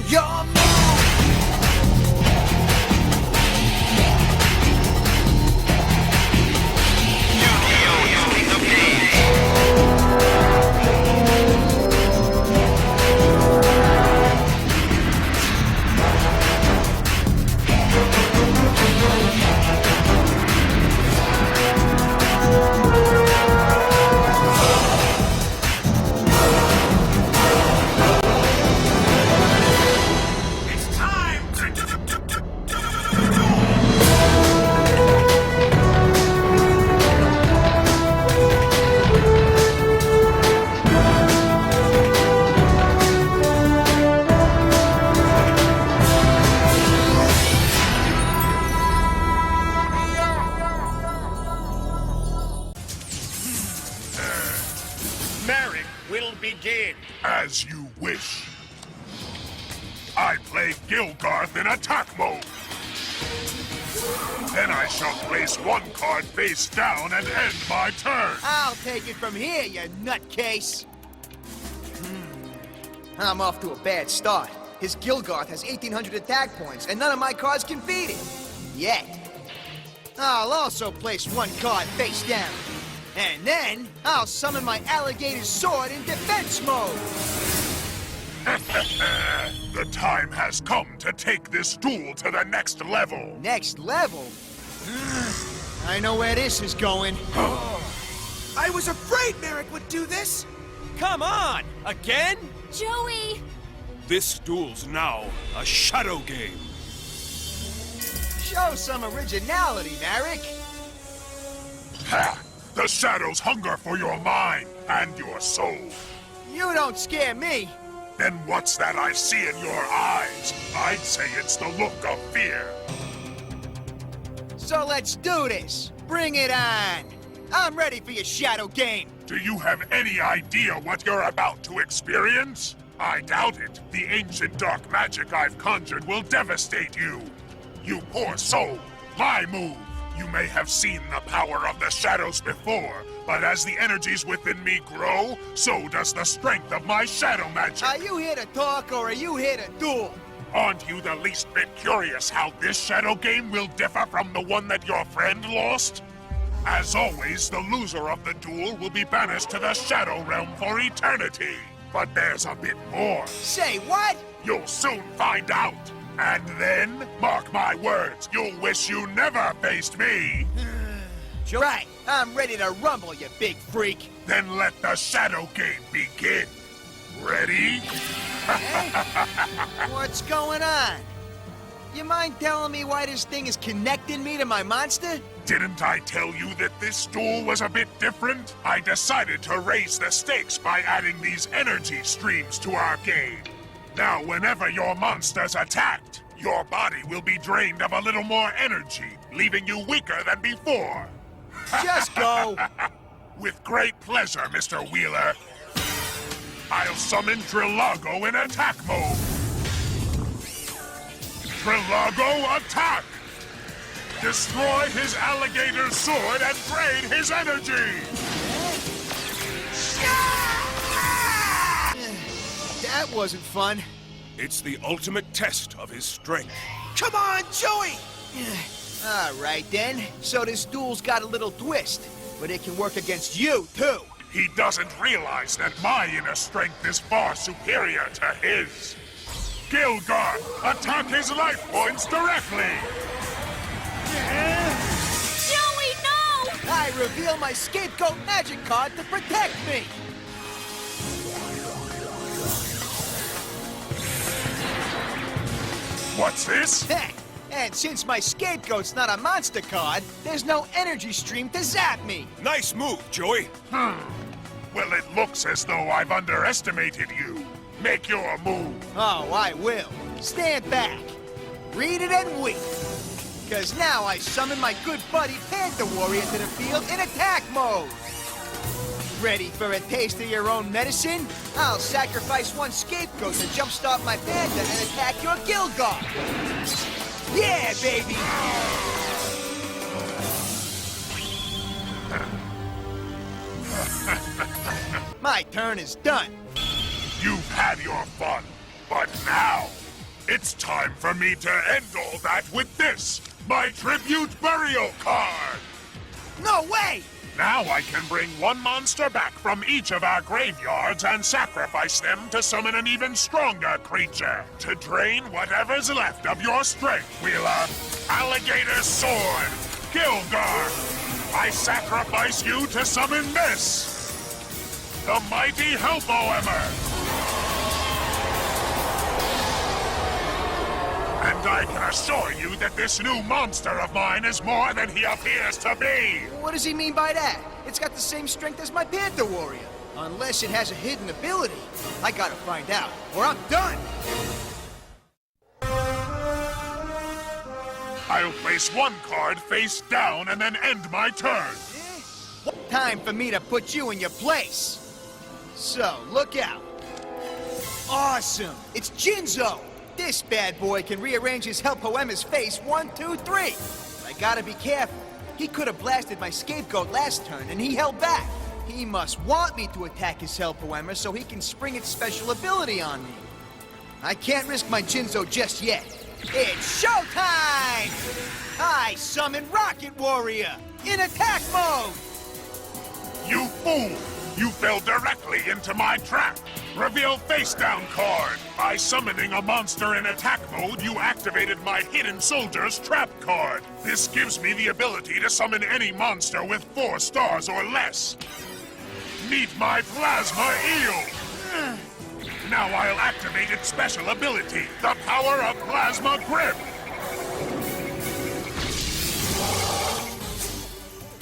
your move. Marik will begin. As you wish. I play Gilgarth in attack mode. Then I shall place one card face down and end my turn. I'll take it from here, you nutcase. I'm off to a bad start. His Gilgarth has 1,800 attack points, and none of my cards can beat it. Yet. I'll also place one card face down. And then, I'll summon my alligator sword in defense mode. The time has come to take this duel to the next level. Next level? I know where this is going. I was afraid Marik would do this! Come on! Again? Joey! This duel's now a shadow game. Show some originality, Marik. Ha! The shadows hunger for your mind and your soul. You don't scare me. Then what's that I see in your eyes? I'd say it's the look of fear. So let's do this. Bring it on. I'm ready for your shadow game. Do you have any idea what you're about to experience? I doubt it. The ancient dark magic I've conjured will devastate you. You poor soul. My move. You may have seen the power of the shadows before, but as the energies within me grow, so does the strength of my shadow magic. Are you here to talk or are you here to duel? Aren't you the least bit curious how this shadow game will differ from the one that your friend lost? As always, the loser of the duel will be banished to the Shadow Realm for eternity. But there's a bit more. Say what? You'll soon find out. And then, mark my words, you'll wish you never faced me. Right, I'm ready to rumble, you big freak. Then let the shadow game begin. Ready? What's going on? You mind telling me why this thing is connecting me to my monster? Didn't I tell you that this duel was a bit different? I decided to raise the stakes by adding these energy streams to our game. Now, whenever your monster's attacked, your body will be drained of a little more energy, leaving you weaker than before. Just go. With great pleasure, Mr. Wheeler. I'll summon Trillago in attack mode. Trillago, attack! Destroy his alligator sword and drain his energy! That wasn't fun. It's the ultimate test of his strength. Come on, Joey! All right, then. So this duel's got a little twist, but it can work against you, too. He doesn't realize that my inner strength is far superior to his. Gilgar, attack his life points directly! Joey, no! I reveal my scapegoat magic card to protect me. What's this? Heck, and since my scapegoat's not a monster card, there's no energy stream to zap me. Nice move, Joey. Well, it looks as though I've underestimated you. Make your move. Oh, I will. Stand back. Read it and weep. Because now I summon my good buddy Panther Warrior to the field in attack mode. Ready for a taste of your own medicine? I'll sacrifice one scapegoat to jumpstart my Panther and attack your Gilgar. Yeah, baby! My turn is done. You've had your fun, but now It's time for me to end all that with this, my tribute burial card! No way! Now I can bring one monster back from each of our graveyards and sacrifice them to summon an even stronger creature to drain whatever's left of your strength, Wheeler. Alligator Sword, Gilgar, I sacrifice you to summon this, the mighty Helpoemmer. And I can assure you that this new monster of mine is more than he appears to be! What does he mean by that? It's got the same strength as my Panther Warrior. Unless it has a hidden ability. I gotta find out, or I'm done! I'll place one card face down and then end my turn. Time for me to put you in your place. So, look out. Awesome! It's Jinzo! This bad boy can rearrange his Helpoemmer's face 1, 2, 3. I gotta be careful. He could have blasted my scapegoat last turn, and he held back. He must want me to attack his Helpoemmer so he can spring its special ability on me. I can't risk my Jinzo just yet. It's showtime! I summon Rocket Warrior in attack mode! You fool! You fell directly into my trap! Reveal face down card! By summoning a monster in attack mode, you activated my Hidden Soldier's trap card. This gives me the ability to summon any monster with 4 stars or less. Meet my Plasma Eel! Now I'll activate its special ability, the power of Plasma Grip!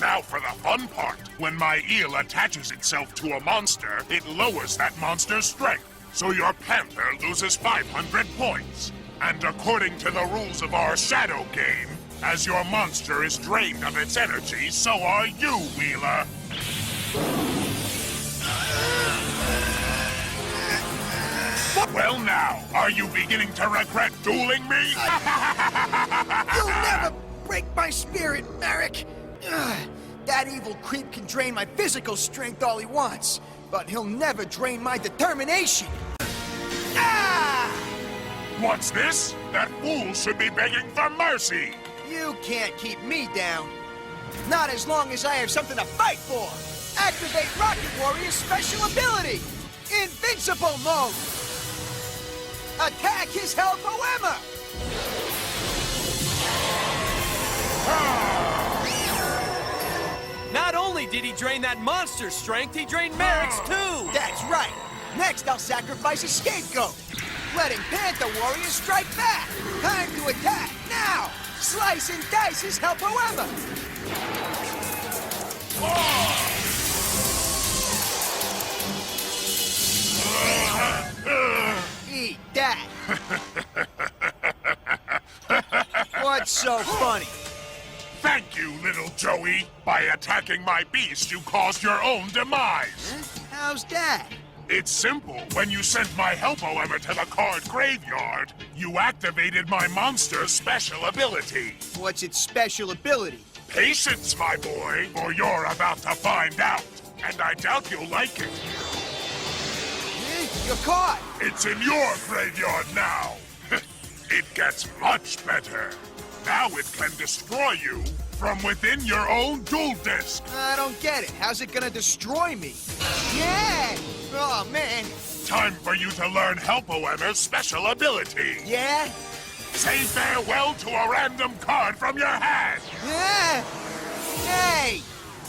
Now for the fun part. When my eel attaches itself to a monster, it lowers that monster's strength, so your Panther loses 500 points. And according to the rules of our Shadow game, as your monster is drained of its energy, so are you, Wheeler. Well now, are you beginning to regret dueling me? You'll never break my spirit, Marik! That evil creep can drain my physical strength all he wants, but he'll never drain my determination! Ah! What's this? That fool should be begging for mercy! You can't keep me down. Not as long as I have something to fight for! Activate Rocket Warrior's special ability! Invincible mode! Attack his Helpoemmer! Not only did he drain that monster's strength, he drained Marik's too! That's right! Next, I'll sacrifice a scapegoat! Letting Panther Warrior strike back! Time to attack, now! Slice and dice his Helpoemmer! Eat that! What's so funny? Thank you, little Joey. By attacking my beast, you caused your own demise. How's that? It's simple. When you sent my Helpoemmer to the card graveyard, you activated my monster's special ability. What's its special ability? Patience, my boy, or you're about to find out. And I doubt you'll like it. You're caught! It's in your graveyard now. It gets much better. Now it can destroy you from within your own duel disc. I don't get it. How's it gonna destroy me? Yeah! Oh, man. Time for you to learn Helpoemmer's special ability. Yeah? Say farewell to a random card from your hand. Yeah! Hey!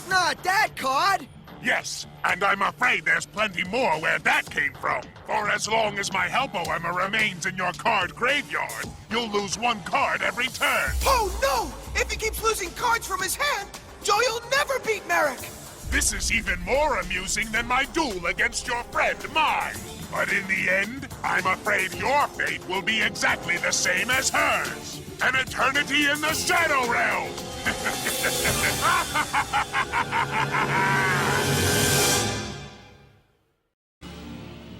Not that card! Yes, and I'm afraid there's plenty more where that came from. For as long as my Helpoemmer remains in your card graveyard, you'll lose 1 card every turn. Oh no! If he keeps losing cards from his hand, Joey'll never beat Marik! This is even more amusing than my duel against your friend, mine. But in the end, I'm afraid your fate will be exactly the same as hers. An eternity in the Shadow Realm!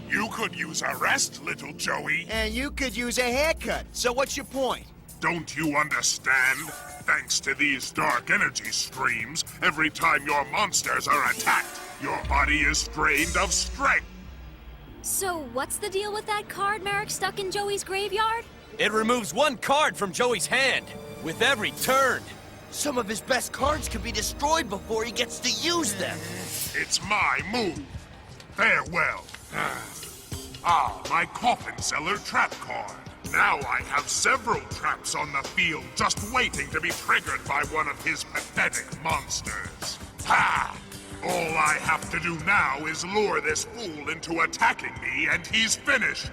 You could use a rest, little Joey. And you could use a haircut, so what's your point? Don't you understand? Thanks to these dark energy streams, every time your monsters are attacked, your body is drained of strength. So what's the deal with that card Marik stuck in Joey's graveyard? It removes one card from Joey's hand with every turn. Some of his best cards could be destroyed before he gets to use them. It's my move. Farewell. My coffin seller trap card. Now I have several traps on the field just waiting to be triggered by one of his pathetic monsters. Ha! All I have to do now is lure this fool into attacking me, and he's finished.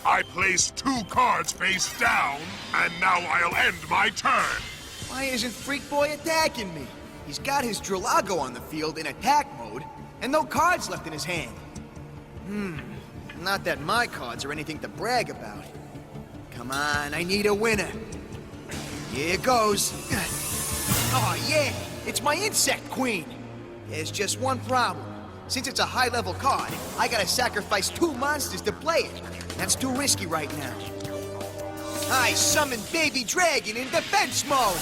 I place 2 cards face down, and now I'll end my turn. Why isn't Freak Boy attacking me? He's got his Drillago on the field in attack mode, and no cards left in his hand. Not that my cards are anything to brag about. Come on, I need a winner. Here goes. Oh yeah, it's my Insect Queen. There's just one problem. Since it's a high-level card, I gotta sacrifice 2 monsters to play it. That's too risky right now. I summon Baby Dragon in defense mode!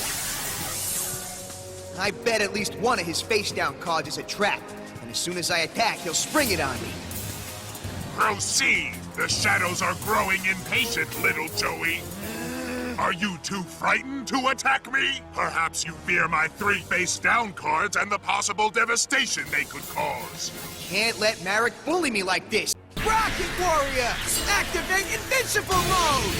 I bet at least one of his face-down cards is a trap, and as soon as I attack, he'll spring it on me. Proceed! The shadows are growing impatient, little Joey. Are you too frightened to attack me? Perhaps you fear my 3 face-down cards and the possible devastation they could cause. Can't let Marik bully me like this. Rocket Warrior! Activate Invincible Mode!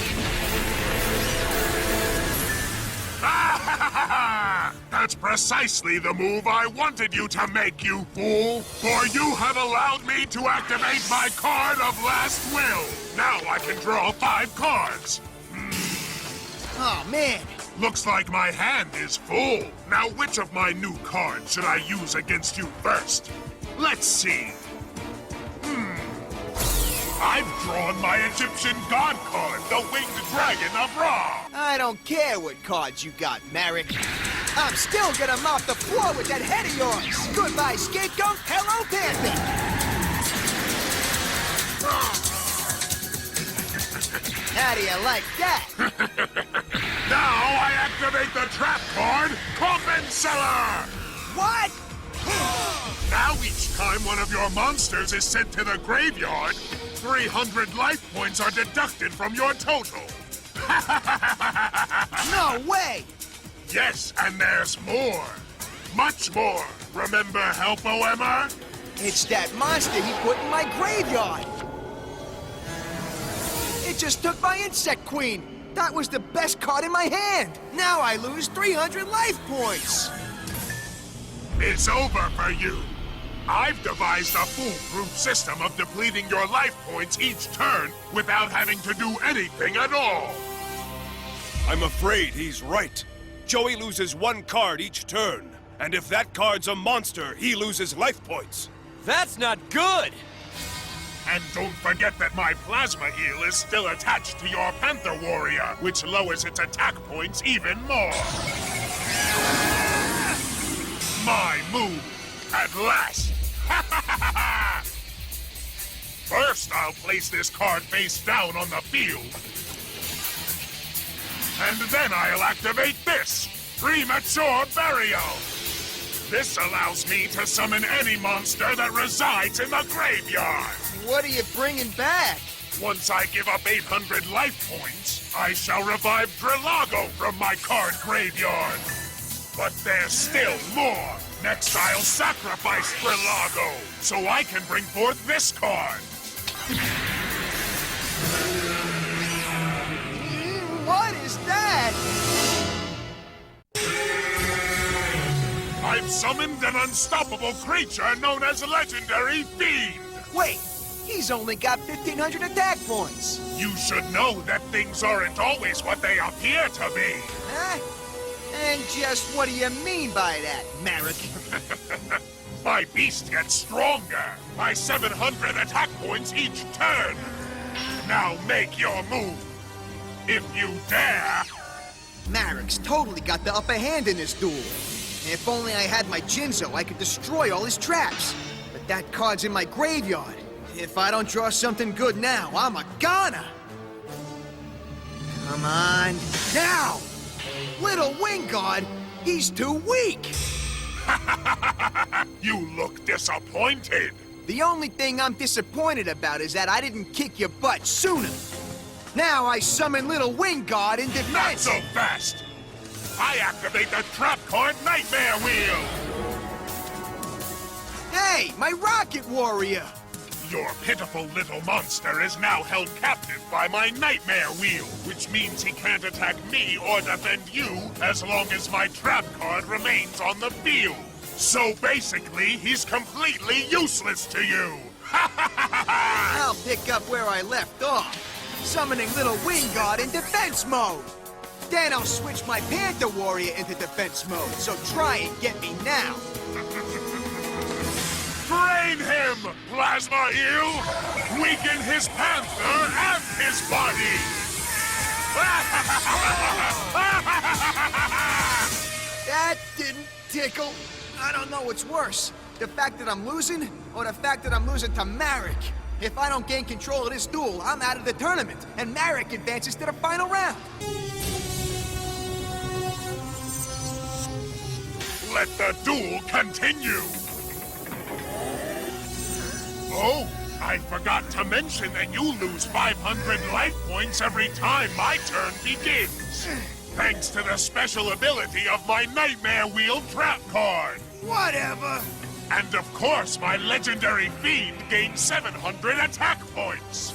That's precisely the move I wanted you to make, you fool! For you have allowed me to activate my card of Last Will! Now I can draw 5 cards! Oh, man! Looks like my hand is full. Now which of my new cards should I use against you first? Let's see. I've drawn my Egyptian god card, the Winged Dragon of Ra! I don't care what cards you got, Marik. I'm still gonna mop the floor with that head of yours! Goodbye, Scapegoat! Hello, Panther! How do you like that? Now I activate the trap card, Coffin Seller! What? Now each time one of your monsters is sent to the graveyard, 300 life points are deducted from your total. No way! Yes, and there's more. Much more. Remember Helpo Emmer? It's that monster he put in my graveyard! It just took my Insect Queen! That was the best card in my hand! Now I lose 300 life points! It's over for you. I've devised a foolproof system of depleting your life points each turn without having to do anything at all. I'm afraid he's right. Joey loses 1 card each turn. And if that card's a monster, he loses life points. That's not good! And don't forget that my Plasma Eel is still attached to your Panther Warrior, which lowers its attack points even more. My move, at last! First, I'll place this card face down on the field. And then I'll activate this, Premature Burial. This allows me to summon any monster that resides in the graveyard. What are you bringing back? Once I give up 800 life points, I shall revive Drillago from my card graveyard. But there's still more. Next, I'll sacrifice Drillago, so I can bring forth this card. What is that? I've summoned an unstoppable creature known as Legendary Fiend. Wait, he's only got 1,500 attack points. You should know that things aren't always what they appear to be. Huh? And just what do you mean by that, Marik? My beast gets stronger by 700 attack points each turn. Now make your move. If you dare. Marik's totally got the upper hand in this duel. If only I had my Jinzo, I could destroy all his traps. But that card's in my graveyard. If I don't draw something good now, I'm a goner. Come on, now! Little Wingard, he's too weak! You look disappointed. The only thing I'm disappointed about is that I didn't kick your butt sooner. Now I summon Little Wing God in Not defense. so fast! I activate the trap card Nightmare Wheel! Hey, my Rocket Warrior! Your pitiful little monster is now held captive by my Nightmare Wheel, which means he can't attack me or defend you as long as my trap card remains on the field. So basically, he's completely useless to you! I'll pick up where I left off, summoning Little Wing God in defense mode. Then I'll switch my Panther Warrior into defense mode, so try and get me now. Drain him, Plasma Eel! Weaken his Panther and his body! That didn't tickle. I don't know what's worse, the fact that I'm losing, or the fact that I'm losing to Marik. If I don't gain control of this duel, I'm out of the tournament, and Marik advances to the final round. Let the duel continue! Oh, I forgot to mention that you lose 500 life points every time my turn begins. Thanks to the special ability of my Nightmare Wheel trap card. Whatever. And of course, my legendary fiend gains 700 attack points.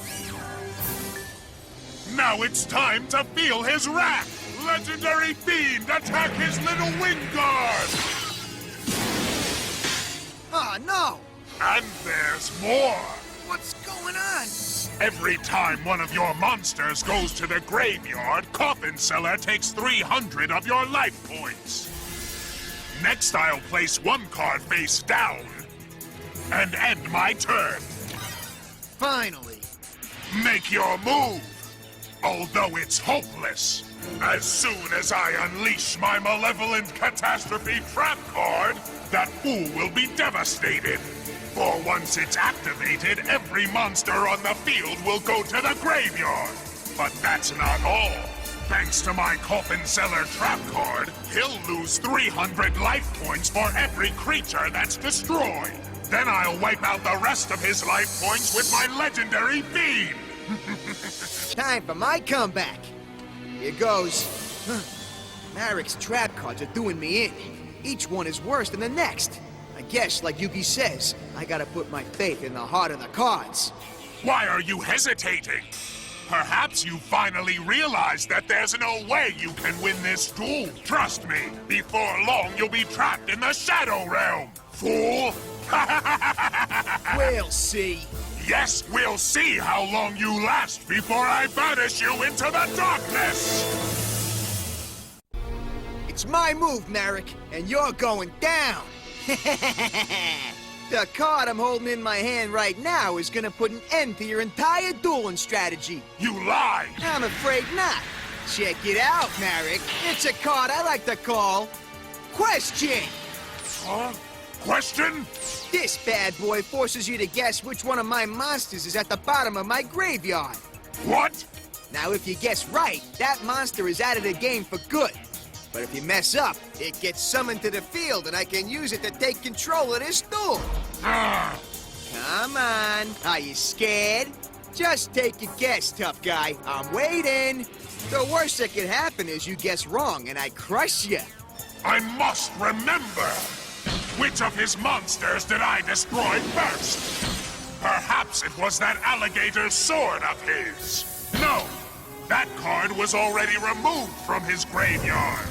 Now it's time to feel his wrath. Legendary fiend, attack his little wing guard. Oh, no. And there's more. What's going on? Every time one of your monsters goes to the graveyard, Coffin Seller takes 300 of your life points. Next, I'll place one card face down and end my turn. Finally. Make your move, although it's hopeless. As soon as I unleash my malevolent catastrophe trap card, that fool will be devastated. For once it's activated, every monster on the field will go to the graveyard. But that's not all. Thanks to my Coffin Seller trap card, he'll lose 300 life points for every creature that's destroyed. Then I'll wipe out the rest of his life points with my legendary beam. Time for my comeback. Here goes. Marik's trap cards are doing me in. Each one is worse than the next. I guess, like Yugi says, I gotta put my faith in the heart of the cards. Why are you hesitating? Perhaps you finally realize that there's no way you can win this duel. Trust me, before long you'll be trapped in the Shadow Realm, fool! We'll see. Yes, we'll see how long you last before I banish you into the darkness! It's my move, Marik, and you're going down. The card I'm holding in my hand right now is gonna put an end to your entire dueling strategy. You lied! I'm afraid not. Check it out, Marik. It's a card I like to call Question. Huh? Question? This bad boy forces you to guess which one of my monsters is at the bottom of my graveyard. What? Now, if you guess right, that monster is out of the game for good. But if you mess up, it gets summoned to the field, and I can use it to take control of this duel. Come on. Are you scared? Just take a guess, tough guy. I'm waiting. The worst that could happen is you guess wrong, and I crush you. I must remember! Which of his monsters did I destroy first? Perhaps it was that alligator sword of his. No! That card was already removed from his graveyard.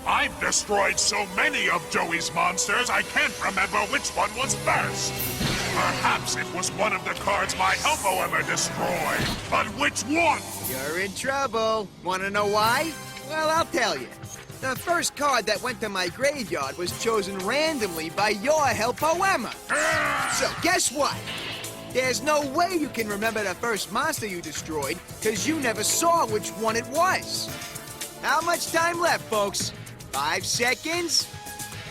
I've destroyed so many of Joey's monsters, I can't remember which one was first. Perhaps it was one of the cards my elbow ever destroyed. But which one? You're in trouble. Want to know why? Well, I'll tell you. The first card that went to my graveyard was chosen randomly by your helpo Emma. So guess what? There's no way you can remember the first monster you destroyed, because you never saw which one it was. How much time left, folks? 5 seconds?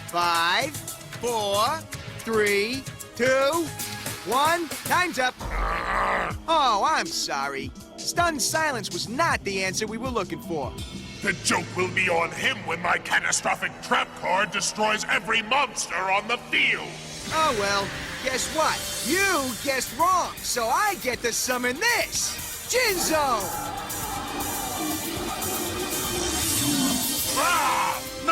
5, 4, 3, 2, 1. Time's up. Oh, I'm sorry. Stunned silence was not the answer we were looking for. The joke will be on him when my catastrophic trap card destroys every monster on the field. Oh, well, guess what? You guessed wrong, so I get to summon this! Jinzo!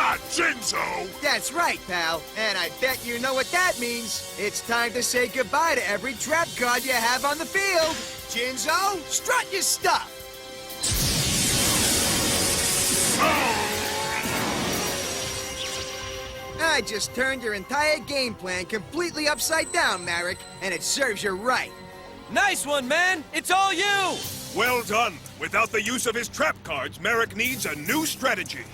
not Jinzo! That's right, pal. And I bet you know what that means. It's time to say goodbye to every trap card you have on the field. Jinzo, strut your stuff. I just turned your entire game plan completely upside down, Marik, and it serves you right. Nice one, man! It's all you! Well done. Without the use of his trap cards, Marik needs a new strategy.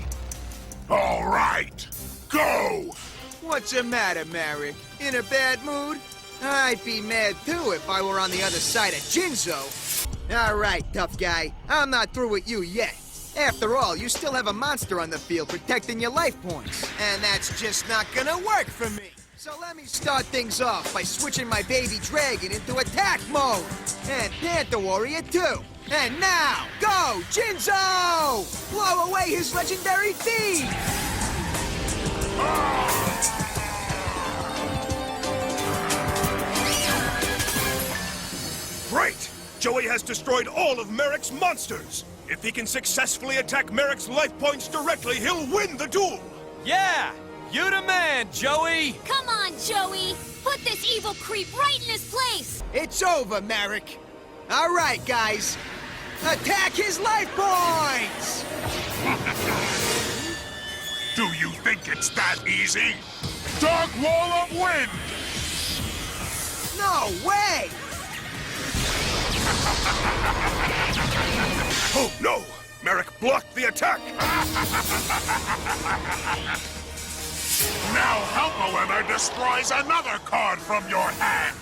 All right, go! What's the matter, Marik? In a bad mood? I'd be mad too if I were on the other side of Jinzo. All right, tough guy. I'm not through with you yet. After all, you still have a monster on the field protecting your life points. And that's just not gonna work for me. So let me start things off by switching my baby dragon into attack mode. And Panther Warrior too. And now, go, Jinzo! Blow away his legendary thief! Great! Joey has destroyed all of Marik's monsters. If he can successfully attack Marik's life points directly, he'll win the duel. Yeah! You the man, Joey! Come on, Joey! Put this evil creep right in his place! It's over, Marik. All right, guys. Attack his life points! Do you think it's that easy? Dark Wall of Wind! No way! Oh, no! Marik blocked the attack! Now Helpoemmer destroys another card from your hand!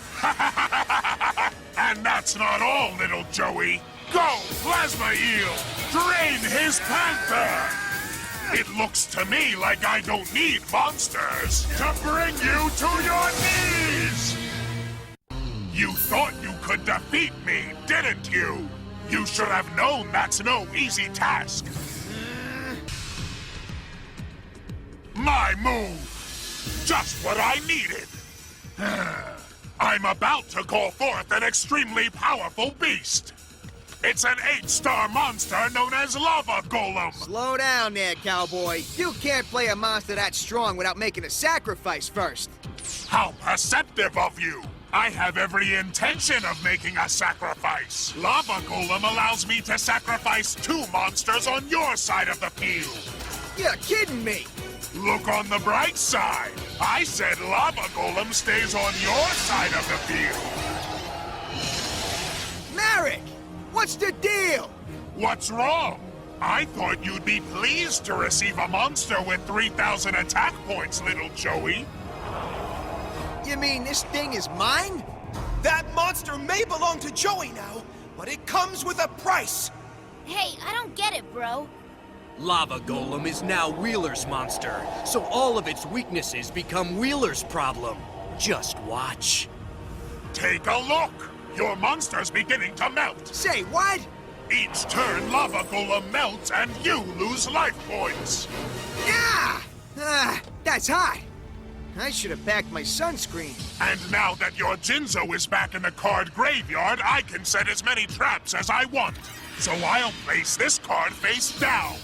And that's not all, little Joey! Go, Plasma Eel! Drain his Panther! It looks to me like I don't need monsters to bring you to your knees! You thought you could defeat me, didn't you? You should have known that's no easy task. My move! Just what I needed! I'm about to call forth an extremely powerful beast! It's an 8-star monster known as Lava Golem! Slow down there, cowboy. You can't play a monster that strong without making a sacrifice first. How perceptive of you! I have every intention of making a sacrifice. Lava Golem allows me to sacrifice 2 monsters on your side of the field. You're kidding me. Look on the bright side. I said Lava Golem stays on your side of the field. Marik, what's the deal? What's wrong? I thought you'd be pleased to receive a monster with 3,000 attack points, little Joey. You mean this thing is mine? That monster may belong to Joey now, but it comes with a price. Hey, I don't get it, bro. Lava Golem is now Wheeler's monster, so all of its weaknesses become Wheeler's problem. Just watch. Take a look. Your monster's beginning to melt. Say what? Each turn, Lava Golem melts and you lose life points. Yeah! That's hot. I should have packed my sunscreen. And now that your Jinzo is back in the card graveyard, I can set as many traps as I want. So I'll place this card face down.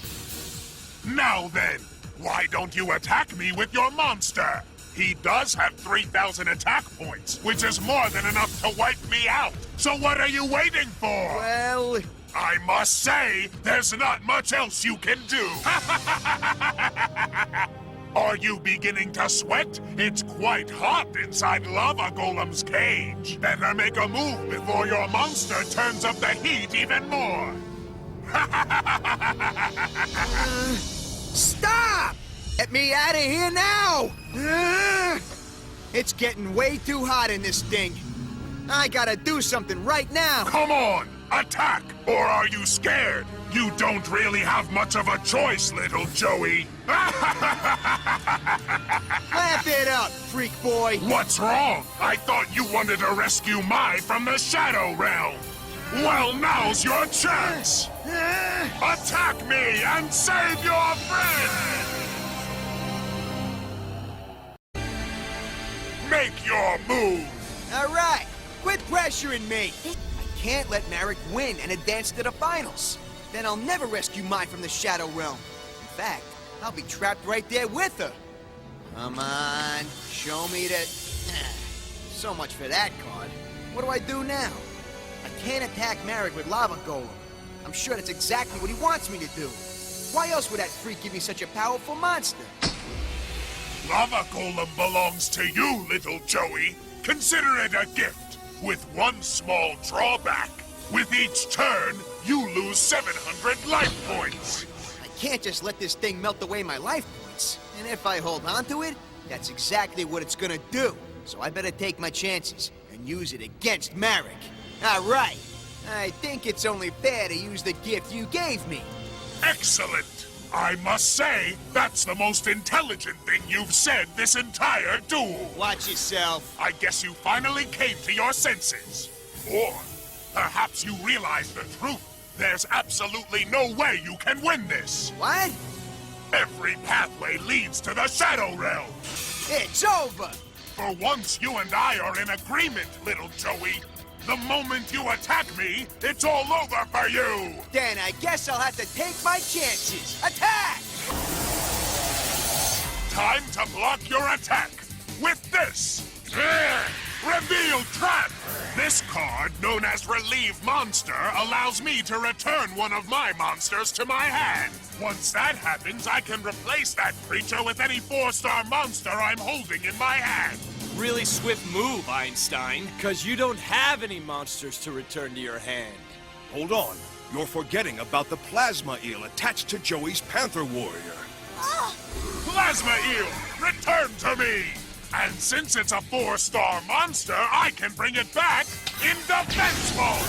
Now then, why don't you attack me with your monster? He does have 3,000 attack points, which is more than enough to wipe me out. So what are you waiting for? Well, I must say, there's not much else you can do. Are you beginning to sweat? It's quite hot inside Lava Golem's cage. Better make a move before your monster turns up the heat even more. stop! Get me out of here now! It's getting way too hot in this thing. I gotta do something right now. Come on, attack! Or are you scared? You don't really have much of a choice, little Joey. Laugh it up, freak boy. What's wrong? I thought you wanted to rescue Mai from the Shadow Realm. Well, now's your chance. Attack me and save your friend! Make your move! All right, quit pressuring me. I can't let Marik win and advance to the finals. Then I'll never rescue Mai from the Shadow Realm. In fact, I'll be trapped right there with her. Come on, show me that... So much for that card. What do I do now? I can't attack Marik with Lava Golem. I'm sure that's exactly what he wants me to do. Why else would that freak give me such a powerful monster? Lava Golem belongs to you, little Joey. Consider it a gift, with one small drawback. With each turn, you lose 700 life points. I can't just let this thing melt away my life points. And if I hold on to it, that's exactly what it's gonna do. So I better take my chances and use it against Marik. All right. I think it's only fair to use the gift you gave me. Excellent! I must say, that's the most intelligent thing you've said this entire duel. Watch yourself. I guess you finally came to your senses. Or perhaps you realize the truth. There's absolutely no way you can win this. What? Every pathway leads to the Shadow Realm. It's over. For once, you and I are in agreement, little Joey. The moment you attack me, it's all over for you! Then I guess I'll have to take my chances. Attack! Time to block your attack with this! Reveal Trap! This card, known as Relieve Monster, allows me to return one of my monsters to my hand. Once that happens, I can replace that creature with any 4-star monster I'm holding in my hand. Really swift move, Einstein, because you don't have any monsters to return to your hand. Hold on. You're forgetting about the plasma eel attached to Joey's Panther Warrior. Plasma Eel, return to me! And since it's a 4-star monster, I can bring it back in defense mode!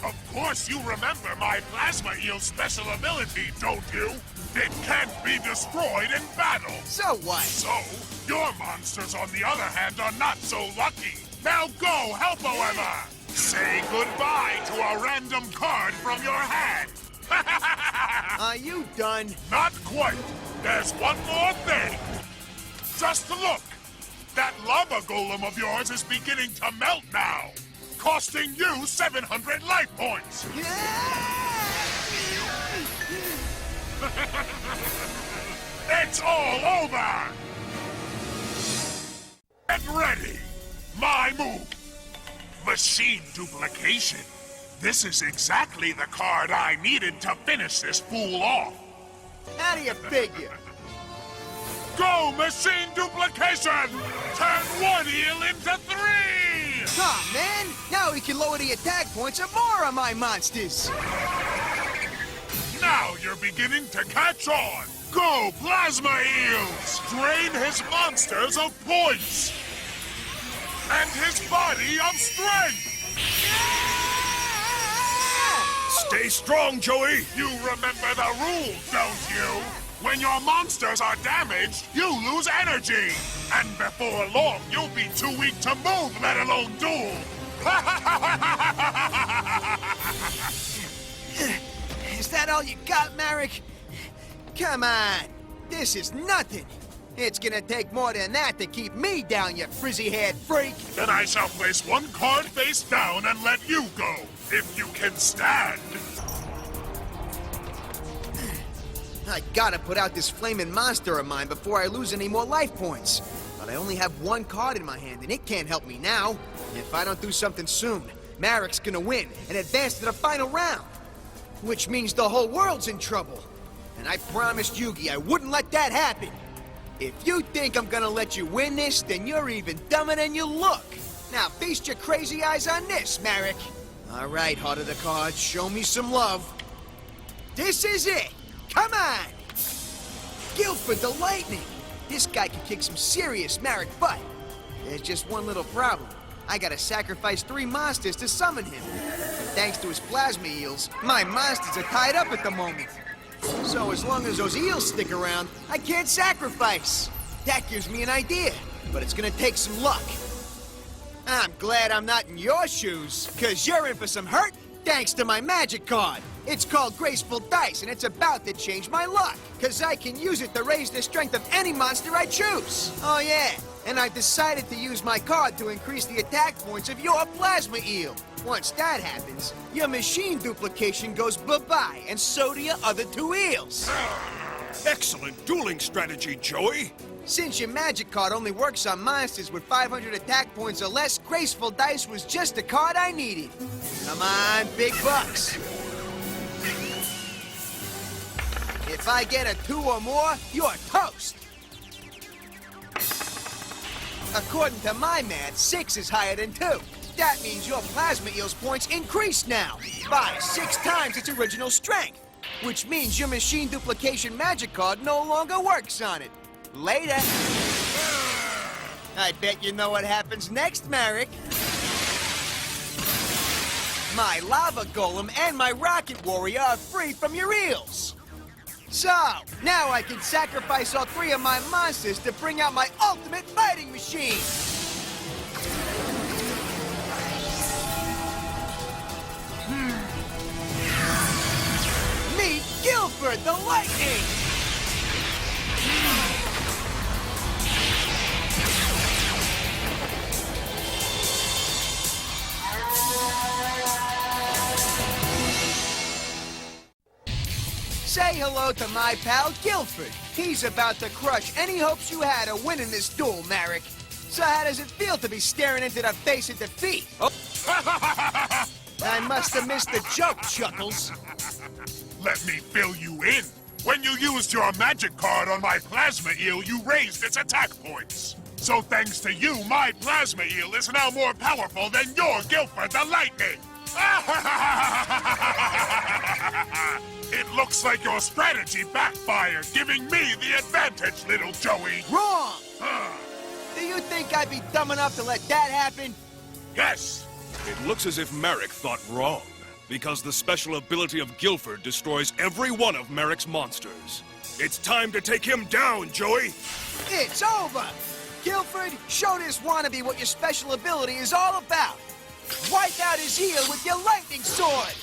Of course you remember my Plasma Eel's special ability, don't you? It can't be destroyed in battle! So what? So, your monsters, on the other hand, are not so lucky. Now go, help however! Say goodbye to a random card from your hand! Are you done? Not quite. There's one more thing. Just look. That lava golem of yours is beginning to melt now, costing you 700 life points. It's all over. Get ready. My move. Machine duplication. This is exactly the card I needed to finish this fool off. How do you figure? Go, machine duplication! Turn one eel into 3! Oh, man! Now we can lower the attack points of more of my monsters! Now you're beginning to catch on! Go, plasma eels! Drain his monsters of points! And his body of strength! Stay strong, Joey! You remember the rules, don't you? When your monsters are damaged, you lose energy! And before long, you'll be too weak to move, let alone duel! Is that all you got, Marik? Come on! This is nothing! It's gonna take more than that to keep me down, you frizzy-haired freak! Then I shall place one card face down and let you go, if you can stand. I gotta put out this flaming monster of mine before I lose any more life points. But I only have one card in my hand, and it can't help me now. If I don't do something soon, Marik's gonna win and advance to the final round. Which means the whole world's in trouble. And I promised Yugi I wouldn't let that happen. If you think I'm gonna let you win this, then you're even dumber than you look. Now feast your crazy eyes on this, Marik. All right, Heart of the Cards, show me some love. This is it. Come on! Guilford the Lightning! This guy can kick some serious Marik butt. There's just one little problem. I gotta sacrifice 3 monsters to summon him. And thanks to his plasma eels, my monsters are tied up at the moment. So as long as those eels stick around, I can't sacrifice. That gives me an idea, but it's gonna take some luck. I'm glad I'm not in your shoes, 'cause you're in for some hurt thanks to my magic card. It's called Graceful Dice, and it's about to change my luck, because I can use it to raise the strength of any monster I choose. Oh, yeah, and I've decided to use my card to increase the attack points of your plasma eel. Once that happens, your machine duplication goes bye-bye, and so do your other two eels. Excellent dueling strategy, Joey. Since your magic card only works on monsters with 500 attack points or less, Graceful Dice was just the card I needed. Come on, big bucks. If I get a 2 or more, you're toast. According to my math, 6 is higher than 2. That means your plasma eel's points increase now by 6 times its original strength, which means your machine duplication magic card no longer works on it. Later. I bet you know what happens next, Marik. My lava golem and my rocket warrior are free from your eels. So, now I can sacrifice all 3 of my monsters to bring out my ultimate fighting machine. Meet Guilford the Lightning! Say hello to my pal Guilford. He's about to crush any hopes you had of winning this duel, Marik. So how does it feel to be staring into the face of defeat? Oh. I must have missed the joke, Chuckles. Let me fill you in. When you used your magic card on my plasma eel, you raised its attack points. So thanks to you, my plasma eel is now more powerful than your Guilford the Lightning. It looks like your strategy backfired, giving me the advantage, little Joey. Wrong! Do you think I'd be dumb enough to let that happen? Yes. It looks as if Marik thought wrong, because the special ability of Guilford destroys every one of Marik's monsters. It's time to take him down, Joey! It's over! Guilford, show this wannabe what your special ability is all about. Wipe out his eel with your lightning sword!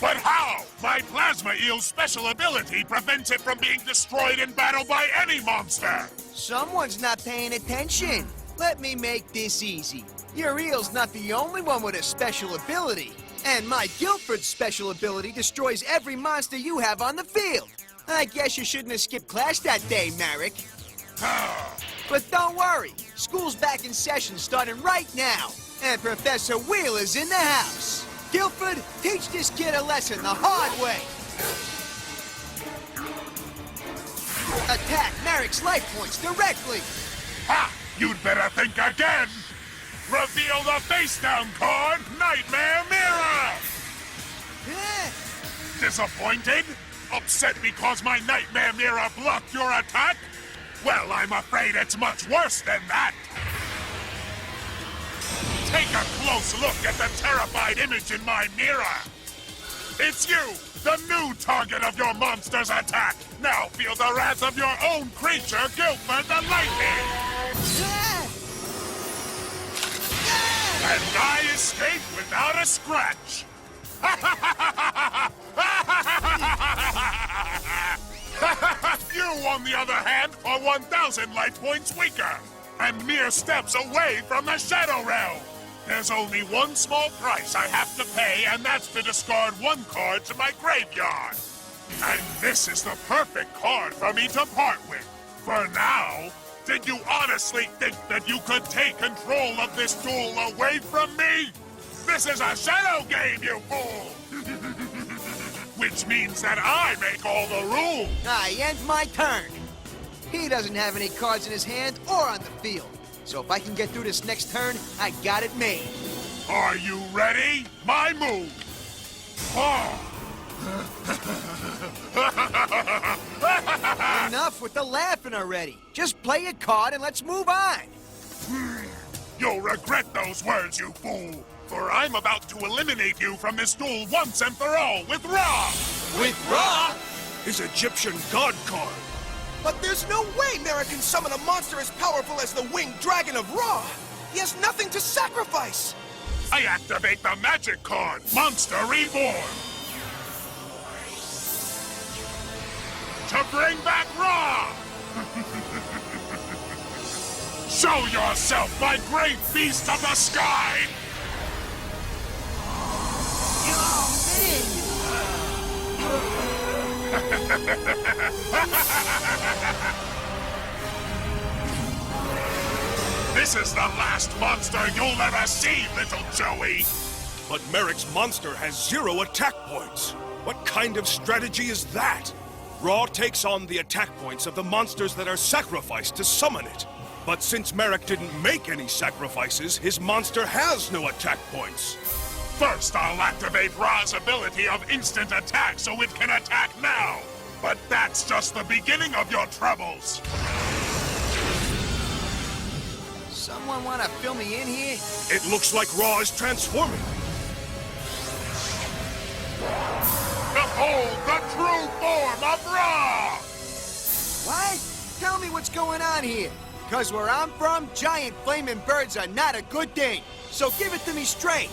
But how? My plasma eel's special ability prevents it from being destroyed in battle by any monster. Someone's not paying attention. Let me make this easy. Your eel's not the only one with a special ability. And my Guilford's special ability destroys every monster you have on the field. I guess you shouldn't have skipped class that day, Marik. But don't worry. School's back in session starting right now. And Professor Wheeler's in the house. Guilford, teach this kid a lesson the hard way. Attack Marik's life points directly. Ha! You'd better think again. Reveal the face-down card, Nightmare Mirror! Disappointed? Upset because my Nightmare Mirror blocked your attack? Well, I'm afraid it's much worse than that. Take a close look at the terrified image in my mirror. It's you, the new target of your monster's attack. Now feel the wrath of your own creature, Guilford the Lightning. And I escaped without a scratch. You, on the other hand, are 1,000 life points weaker, and mere steps away from the Shadow Realm. There's only one small price I have to pay, and that's to discard 1 card to my graveyard. And this is the perfect card for me to part with. For now, did you honestly think that you could take control of this duel away from me? This is a shadow game, you fool! Which means that I make all the rules. I end my turn. He doesn't have any cards in his hand or on the field. So if I can get through this next turn, I got it made. Are you ready? My move! Oh. Enough with the laughing already. Just play your card and let's move on. You'll regret those words, you fool. For I'm about to eliminate you from this duel once and for all with Ra! With Ra? His Egyptian god card. But there's no way Marik can summon a monster as powerful as the Winged Dragon of Ra! He has nothing to sacrifice! I activate the magic card, Monster Reborn! To bring back Ra! Show yourself, my great beast of the sky! This is the last monster you'll ever see, little Joey! But Marik's monster has 0 attack points. What kind of strategy is that? Ra takes on the attack points of the monsters that are sacrificed to summon it. But since Marik didn't make any sacrifices, his monster has no attack points. First, I'll activate Ra's ability of instant attack so it can attack now. But that's just the beginning of your troubles. Someone wanna fill me in here? It looks like Ra is transforming. Behold the true form of Ra! What? Tell me what's going on here. Cause where I'm from, giant flaming birds are not a good thing. So give it to me straight.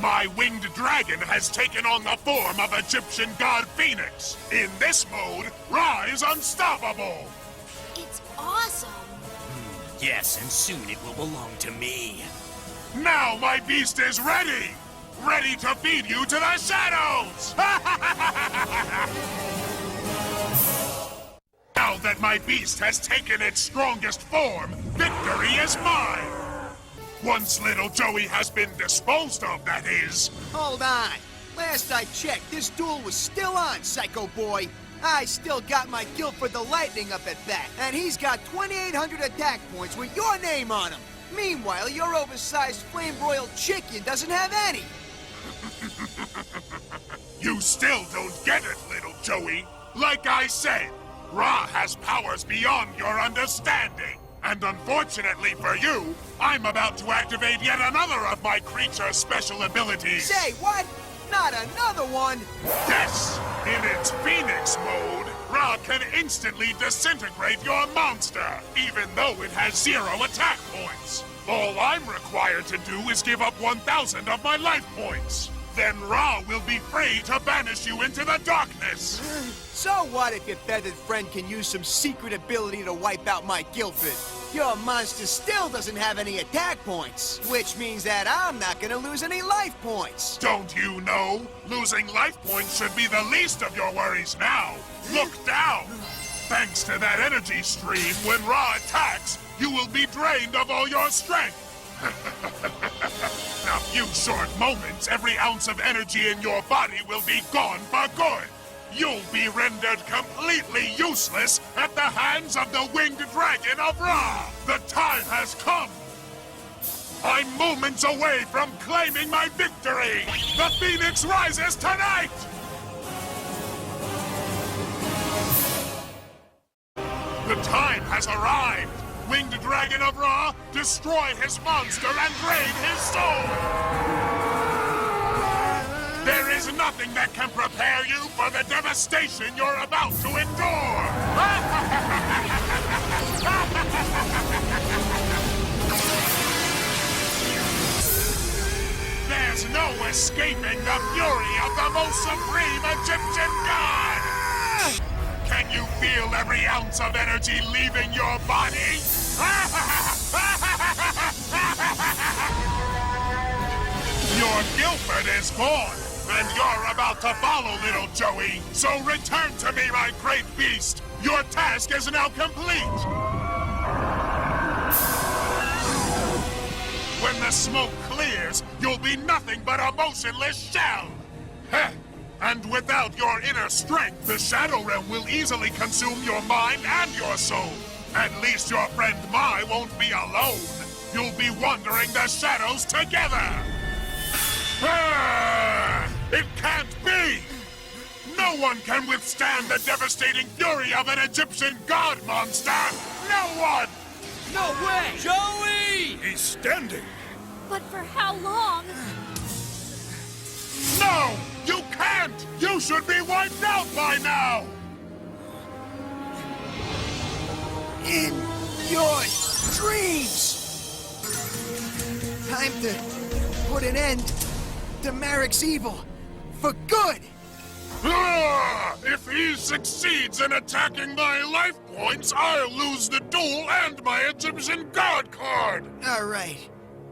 My winged dragon has taken on the form of Egyptian god Phoenix. In this mode, Ra is unstoppable. It's awesome. Yes, and soon it will belong to me. Now my beast is ready! Ready to feed you to the shadows! Now that my beast has taken its strongest form, victory is mine! Once little Joey has been disposed of, that is. Hold on. Last I checked, this duel was still on, Psycho Boy. I still got my Guilford the Lightning up at bat, and he's got 2,800 attack points with your name on him. Meanwhile, your oversized flame-broiled chicken doesn't have any. You still don't get it, little Joey. Like I said, Ra has powers beyond your understanding. And unfortunately for you, I'm about to activate yet another of my creature's special abilities. Say what? Not another one? Yes! In its Phoenix mode, Ra can instantly disintegrate your monster, even though it has 0 attack points. All I'm required to do is give up 1,000 of my life points. Then Ra will be free to banish you into the darkness. So what if your feathered friend can use some secret ability to wipe out my Guilford? Your monster still doesn't have any attack points, which means that I'm not gonna lose any life points. Don't you know? Losing life points should be the least of your worries now. Look down! Thanks to that energy stream, when Ra attacks, you will be drained of all your strength. In a few short moments, every ounce of energy in your body will be gone for good. You'll be rendered completely useless at the hands of the Winged Dragon of Ra! The time has come! I'm moments away from claiming my victory! The Phoenix rises tonight! The time has arrived! Winged Dragon of Ra, destroy his monster and drain his soul! There is nothing that can prepare you for the devastation you're about to endure! There's no escaping the fury of the most supreme Egyptian god! Can you feel every ounce of energy leaving your body? Your Guilford is gone, and you're about to follow, little Joey. So return to me, my great beast. Your task is now complete. When the smoke clears, you'll be nothing but a motionless shell. Heh. And without your inner strength, the Shadow Realm will easily consume your mind and your soul. At least your friend Mai won't be alone. You'll be wandering the shadows together. It can't be! No one can withstand the devastating fury of an Egyptian god monster! No one! No way! Joey! He's standing. But for how long? No! You can't! You should be wiped out by now! in your dreams. Time to put an end to Marik's evil for good. If he succeeds in attacking my life points, I'll lose the duel and my Egyptian god card! Alright,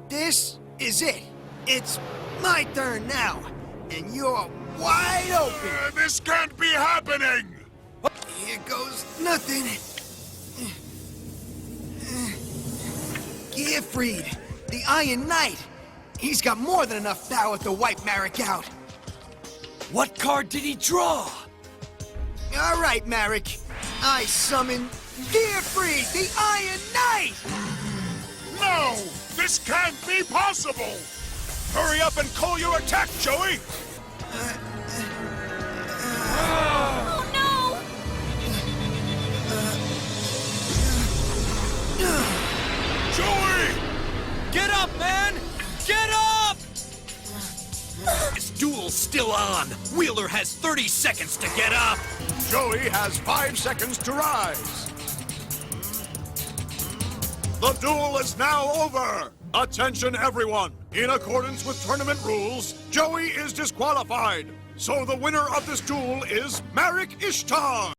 this is it. It's my turn now, and you're wide open. This can't be happening! Here goes nothing. Gearfried, the Iron Knight. He's got more than enough power to wipe Marik out. What card did he draw? All right, Marik. I summon Gearfried, the Iron Knight! No! This can't be possible! Hurry up and call your attack, Joey! Oh no! Joey! Get up, man! Get up! This duel's still on. Wheeler has 30 seconds to get up. Joey has 5 seconds to rise. The duel is now over! Attention, everyone! In accordance with tournament rules, Joey is disqualified. So the winner of this duel is Marik Ishtar!